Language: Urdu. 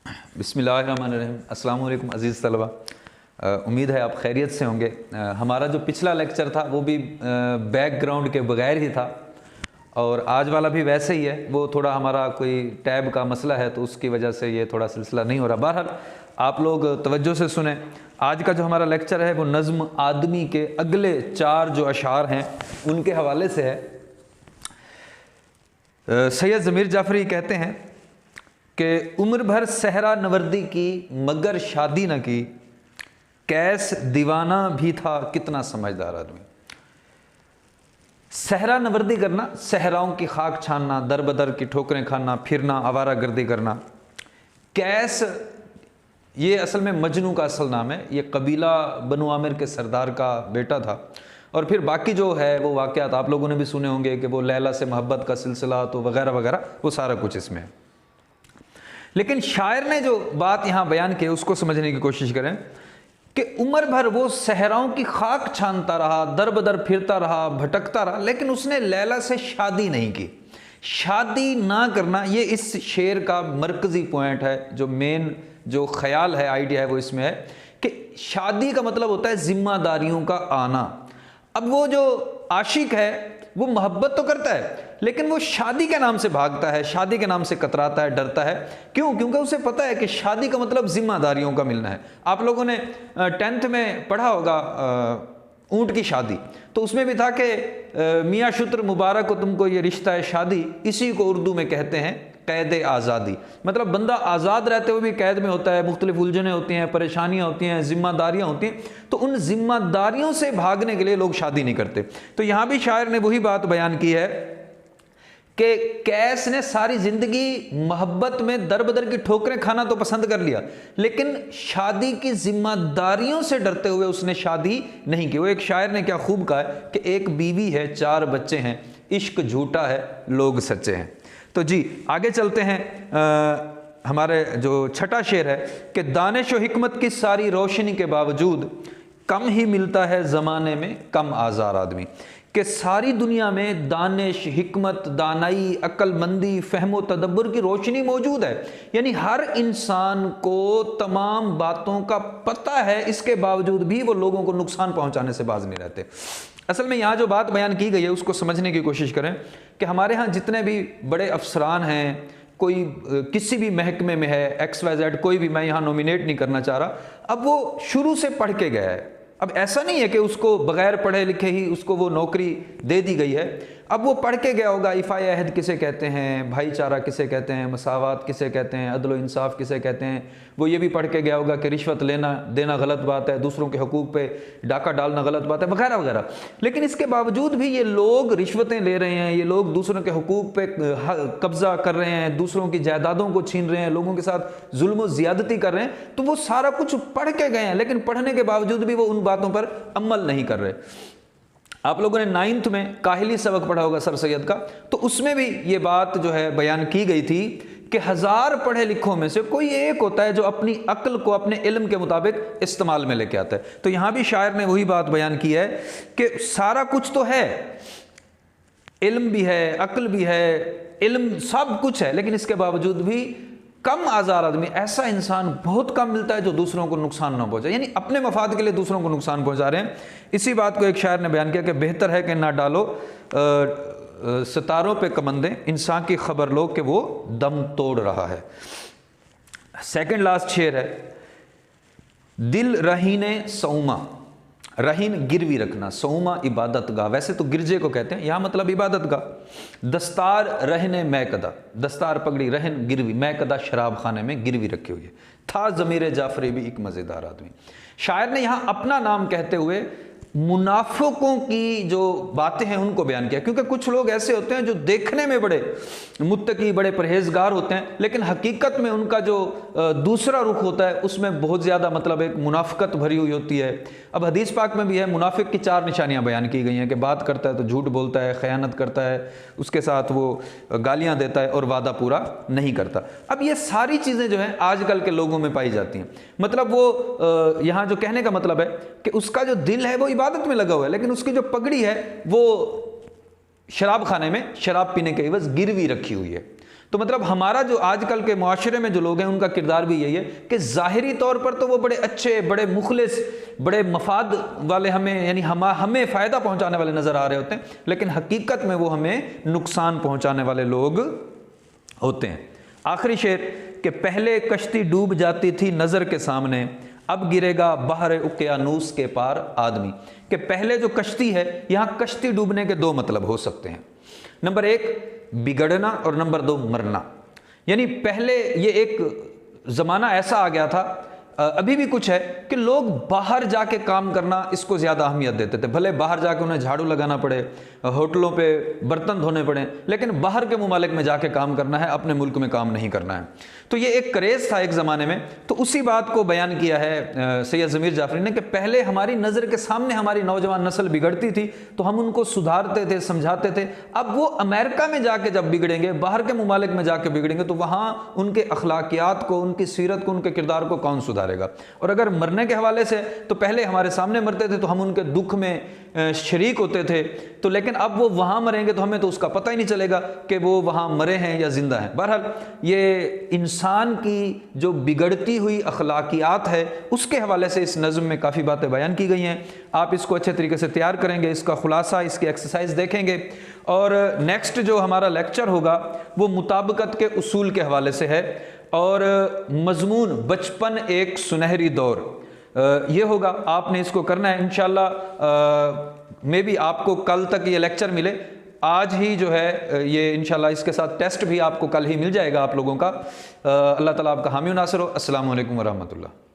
بسم اللہ الرحمن الرحیم۔ السلام علیکم عزیز طلبہ، امید ہے آپ خیریت سے ہوں گے۔ ہمارا جو پچھلا لیکچر تھا وہ بھی بیک گراؤنڈ کے بغیر ہی تھا، اور آج والا بھی ویسے ہی ہے۔ وہ تھوڑا ہمارا کوئی ٹیب کا مسئلہ ہے تو اس کی وجہ سے یہ تھوڑا سلسلہ نہیں ہو رہا۔ بہرحال آپ لوگ توجہ سے سنیں۔ آج کا جو ہمارا لیکچر ہے وہ نظم آدمی کے اگلے 4 جو اشعار ہیں ان کے حوالے سے ہے۔ سید ضمیر جعفری کہتے ہیں کہ عمر بھر صحرا نوردی کی مگر شادی نہ کی، کیس دیوانہ بھی تھا کتنا سمجھدار آدمی۔ صحرا نوردی کرنا، صحراؤں کی خاک چھاننا، در بدر کی ٹھوکریں کھانا، پھرنا، آوارہ گردی کرنا۔ کیس یہ اصل میں مجنو کا اصل نام ہے، یہ قبیلہ بنو عامر کے سردار کا بیٹا تھا، اور پھر باقی جو ہے وہ واقعات آپ لوگوں نے بھی سنے ہوں گے کہ وہ لیلا سے محبت کا سلسلہ تو وغیرہ وغیرہ، وہ سارا کچھ اس میں ہے۔ لیکن شاعر نے جو بات یہاں بیان کی اس کو سمجھنے کی کوشش کریں کہ عمر بھر وہ صحراؤں کی خاک چھانتا رہا، در بدر پھرتا رہا، بھٹکتا رہا، لیکن اس نے لیلا سے شادی نہیں کی۔ شادی نہ کرنا یہ اس شعر کا مرکزی پوائنٹ ہے، جو مین جو خیال ہے، آئیڈیا ہے، وہ اس میں ہے کہ شادی کا مطلب ہوتا ہے ذمہ داریوں کا آنا۔ اب وہ جو عاشق ہے وہ محبت تو کرتا ہے، لیکن وہ شادی کے نام سے بھاگتا ہے، شادی کے نام سے کتراتا ہے، ڈرتا ہے۔ کیوں؟ کیونکہ اسے پتہ ہے کہ شادی کا مطلب ذمہ داریوں کا ملنا ہے۔ آپ لوگوں نے 10th میں پڑھا ہوگا اونٹ کی شادی، تو اس میں بھی تھا کہ میاں شتر مبارک کو تم کو یہ رشتہ ہے شادی، اسی کو اردو میں کہتے ہیں قید آزادی۔ مطلب بندہ آزاد رہتے ہوئے بھی قید میں ہوتا ہے، مختلف الجھنیں ہوتی ہیں، پریشانیاں ہوتی ہیں، ذمہ داریاں ہوتی ہیں، تو ان ذمہ داریوں سے بھاگنے کے لیے لوگ شادی نہیں کرتے۔ تو یہاں بھی شاعر نے وہی بات بیان کی ہے کہ کیس نے ساری زندگی محبت میں در بدر کی ٹھوکریں کھانا تو پسند کر لیا، لیکن شادی کی ذمہ داریوں سے ڈرتے ہوئے اس نے شادی نہیں کی۔ وہ ایک شاعر نے کیا خوب کہا ہے کہ ایک بیوی ہے، 4 بچے ہیں، عشق جھوٹا ہے، لوگ سچے ہیں۔ تو جی آگے چلتے ہیں۔ ہمارے جو چھٹا شعر ہے کہ دانش و حکمت کی ساری روشنی کے باوجود کم ہی ملتا ہے زمانے میں کم آزار آدمی۔ کہ ساری دنیا میں دانش، حکمت، دانائی، عقل مندی، فہم و تدبر کی روشنی موجود ہے، یعنی ہر انسان کو تمام باتوں کا پتہ ہے، اس کے باوجود بھی وہ لوگوں کو نقصان پہنچانے سے باز نہیں رہتے۔ اصل میں یہاں جو بات بیان کی گئی ہے اس کو سمجھنے کی کوشش کریں کہ ہمارے ہاں جتنے بھی بڑے افسران ہیں، کوئی کسی بھی محکمے میں ہے، XYZ، کوئی بھی، میں یہاں نومینیٹ نہیں کرنا چاہ رہا، اب وہ شروع سے پڑھ کے گیا ہے۔ اب ایسا نہیں ہے کہ اس کو بغیر پڑھے لکھے ہی اس کو وہ نوکری دے دی گئی ہے، اب وہ پڑھ کے گیا ہوگا ایفائے عہد کسے کہتے ہیں، بھائی چارہ کسے کہتے ہیں، مساوات کسے کہتے ہیں، عدل و انصاف کسے کہتے ہیں۔ وہ یہ بھی پڑھ کے گیا ہوگا کہ رشوت لینا دینا غلط بات ہے، دوسروں کے حقوق پہ ڈاکہ ڈالنا غلط بات ہے، وغیرہ وغیرہ۔ لیکن اس کے باوجود بھی یہ لوگ رشوتیں لے رہے ہیں، یہ لوگ دوسروں کے حقوق پہ قبضہ کر رہے ہیں، دوسروں کی جائیدادوں کو چھین رہے ہیں، لوگوں کے ساتھ ظلم و زیادتی کر رہے ہیں، تو وہ سارا کچھ پڑھ کے گئے ہیں، لیکن پڑھنے کے باوجود بھی وہ ان باتوں پر عمل نہیں کر رہے۔ آپ لوگوں نے 9th میں کاہلی سبق پڑھا ہوگا سر سید کا، تو اس میں بھی یہ بات جو ہے بیان کی گئی تھی کہ 1000 پڑھے لکھوں میں سے کوئی ایک ہوتا ہے جو اپنی عقل کو اپنے علم کے مطابق استعمال میں لے کے آتا ہے۔ تو یہاں بھی شاعر نے وہی بات بیان کی ہے کہ سارا کچھ تو ہے، علم بھی ہے، عقل بھی ہے، علم سب کچھ ہے، لیکن اس کے باوجود بھی کم آزار آدمی، ایسا انسان بہت کم ملتا ہے جو دوسروں کو نقصان نہ پہنچائے، یعنی اپنے مفاد کے لیے دوسروں کو نقصان پہنچا رہے ہیں۔ اسی بات کو ایک شاعر نے بیان کیا کہ بہتر ہے کہ نہ ڈالو ستاروں پہ کمندیں، انسان کی خبر لو کہ وہ دم توڑ رہا ہے۔ سیکنڈ لاسٹ شعر ہے، دل رہین سوما، رہین گروی رکھنا، سوما عبادت گاہ، ویسے تو گرجے کو کہتے ہیں، یہاں مطلب عبادت گاہ۔ دستار رہن میکدہ، دستار پگڑی، رہن گروی، میکدہ شراب خانے میں گروی رکھی ہوئی ہے۔ تھا ضمیر جعفری بھی ایک مزیدار آدمی۔ شاعر نے یہاں اپنا نام کہتے ہوئے منافقوں کی جو باتیں ہیں ان کو بیان کیا، کیونکہ کچھ لوگ ایسے ہوتے ہیں جو دیکھنے میں بڑے متقی، بڑے پرہیزگار ہوتے ہیں، لیکن حقیقت میں ان کا جو دوسرا رخ ہوتا ہے اس میں بہت زیادہ مطلب ایک منافقت بھری ہوئی ہوتی ہے۔ اب حدیث پاک میں بھی ہے، منافق کی 4 نشانیاں بیان کی گئی ہیں کہ بات کرتا ہے تو جھوٹ بولتا ہے، خیانت کرتا ہے، اس کے ساتھ وہ گالیاں دیتا ہے اور وعدہ پورا نہیں کرتا۔ اب یہ ساری چیزیں جو ہیں آج کل کے لوگوں میں پائی جاتی ہیں۔ مطلب وہ یہاں جو کہنے کا مطلب ہے کہ اس کا جو دل ہے وہ عبادت میں لگا ہوا ہے، لیکن اس کی جو پگڑی ہے وہ شراب خانے میں شراب پینے کے عوض گروی رکھی ہوئی ہے۔ تو مطلب ہمارا جو آج کل کے معاشرے میں جو لوگ ہیں ان کا کردار بھی یہی ہے کہ ظاہری طور پر تو وہ بڑے اچھے، بڑے مخلص، بڑے مفاد والے ہمیں، یعنی ہمیں فائدہ پہنچانے والے نظر آ رہے ہوتے ہیں، لیکن حقیقت میں وہ ہمیں نقصان پہنچانے والے لوگ ہوتے ہیں۔ آخری شعر کہ پہلے کشتی ڈوب جاتی تھی نظر کے سامنے، اب گرے گا بحر اقیانوس کے پار آدمی۔ کہ پہلے جو کشتی ہے، یہاں کشتی ڈوبنے کے دو مطلب ہو سکتے ہیں، نمبر ایک بگڑنا اور نمبر دو مرنا۔ یعنی پہلے یہ ایک زمانہ ایسا آ گیا تھا، ابھی بھی کچھ ہے، کہ لوگ باہر جا کے کام کرنا اس کو زیادہ اہمیت دیتے تھے، بھلے باہر جا کے انہیں جھاڑو لگانا پڑے، ہوٹلوں پہ برتن دھونے پڑے، لیکن باہر کے ممالک میں جا کے کام کرنا ہے، اپنے ملک میں کام نہیں کرنا ہے۔ تو یہ ایک کریز تھا ایک زمانے میں، تو اسی بات کو بیان کیا ہے سید ضمیر جعفری نے کہ پہلے ہماری نظر کے سامنے ہماری نوجوان نسل بگڑتی تھی تو ہم ان کو سدھارتے تھے، سمجھاتے تھے، اب وہ امریکہ میں جا کے جب بگڑیں گے، باہر کے ممالک میں جا کے بگڑیں گے، تو وہاں ان کے اخلاقیات کو، ان کی سیرت کو، ان کے کردار کو کون سدھارے گا؟ اور اگر مرنے کے حوالے سے تو پہلے ہمارے سامنے مرتے تھے تو ہم ان کے دکھ میں شریک ہوتے تھے، تو لیکن اب وہ وہاں مریں گے تو ہمیں تو اس کا پتہ ہی نہیں چلے گا کہ وہ وہاں مرے ہیں یا زندہ ہیں۔ بہرحال یہ انسان کی جو بگڑتی ہوئی اخلاقیات ہے اس کے حوالے سے اس نظم میں کافی باتیں بیان کی گئی ہیں۔ آپ اس کو اچھے طریقے سے تیار کریں گے، اس کا خلاصہ، اس کی ایکسرسائز دیکھیں گے، اور نیکسٹ جو ہمارا لیکچر ہوگا وہ مطابقت کے اصول کے حوالے سے ہے، اور مضمون بچپن ایک سنہری دور یہ ہوگا۔ آپ نے اس کو کرنا ہے انشاءاللہ، میں بھی آپ کو کل تک یہ لیکچر ملے، آج ہی جو ہے یہ انشاءاللہ اس کے ساتھ ٹیسٹ بھی آپ کو کل ہی مل جائے گا آپ لوگوں کا۔ اللہ تعالیٰ آپ کا حامی و ناصر ہو۔ السلام علیکم ورحمۃ اللہ۔